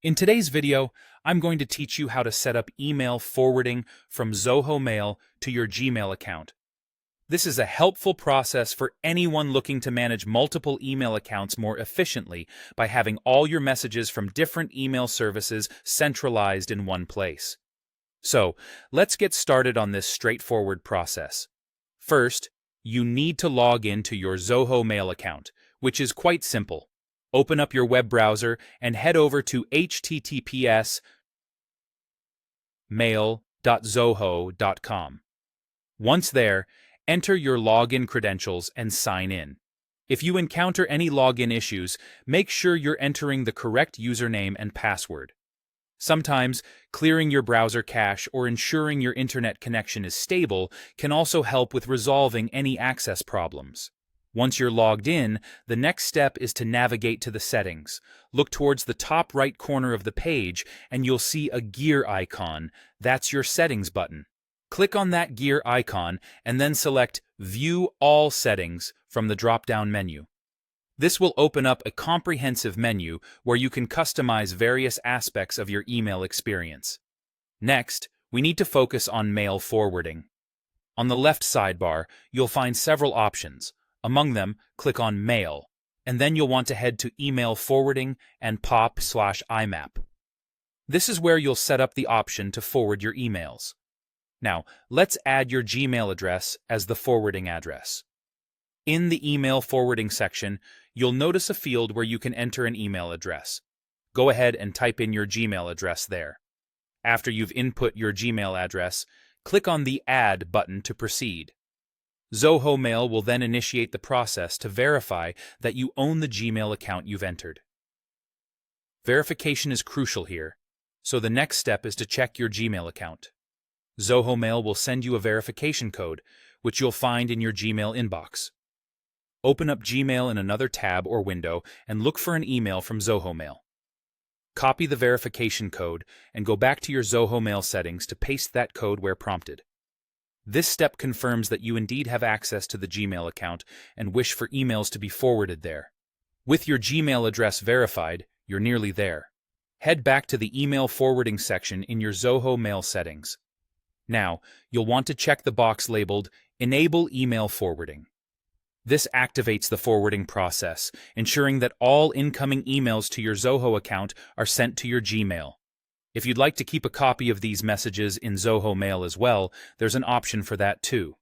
In today's video, I'm going to teach you how to set up email forwarding from Zoho Mail to your Gmail account. This is a helpful process for anyone looking to manage multiple email accounts more efficiently by having all your messages from different email services centralized in one place. So, let's get started on this straightforward process. First, you need to log in to your Zoho Mail account, which is quite simple. Open up your web browser and head over to https://mail.zoho.com. Once there, enter your login credentials and sign in. If you encounter any login issues, make sure you're entering the correct username and password. Sometimes, clearing your browser cache or ensuring your internet connection is stable can also help with resolving any access problems. Once you're logged in, the next step is to navigate to the settings. Look towards the top right corner of the page and you'll see a gear icon. That's your settings button. Click on that gear icon and then select View All Settings from the drop-down menu. This will open up a comprehensive menu where you can customize various aspects of your email experience. Next, we need to focus on mail forwarding. On the left sidebar, you'll find several options. Among them, click on Mail, and then you'll want to head to Email Forwarding and POP/IMAP. This is where you'll set up the option to forward your emails. Now, let's add your Gmail address as the forwarding address. In the email forwarding section, you'll notice a field where you can enter an email address. Go ahead and type in your Gmail address there. After you've input your Gmail address, click on the Add button to proceed. Zoho Mail will then initiate the process to verify that you own the Gmail account you've entered. Verification is crucial here, so the next step is to check your Gmail account. Zoho Mail will send you a verification code, which you'll find in your Gmail inbox. Open up Gmail in another tab or window and look for an email from Zoho Mail. Copy the verification code and go back to your Zoho Mail settings to paste that code where prompted. This step confirms that you indeed have access to the Gmail account and wish for emails to be forwarded there. With your Gmail address verified, you're nearly there. Head back to the email forwarding section in your Zoho Mail settings. Now, you'll want to check the box labeled Enable Email Forwarding. This activates the forwarding process, ensuring that all incoming emails to your Zoho account are sent to your Gmail. If you'd like to keep a copy of these messages in Zoho Mail as well, there's an option for that too.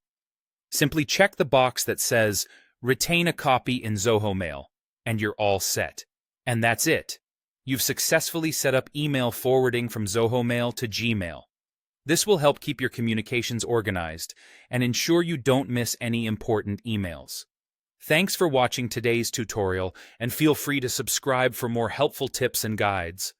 Simply check the box that says, Retain a copy in Zoho Mail, and you're all set. And that's it. You've successfully set up email forwarding from Zoho Mail to Gmail. This will help keep your communications organized and ensure you don't miss any important emails. Thanks for watching today's tutorial, and feel free to subscribe for more helpful tips and guides.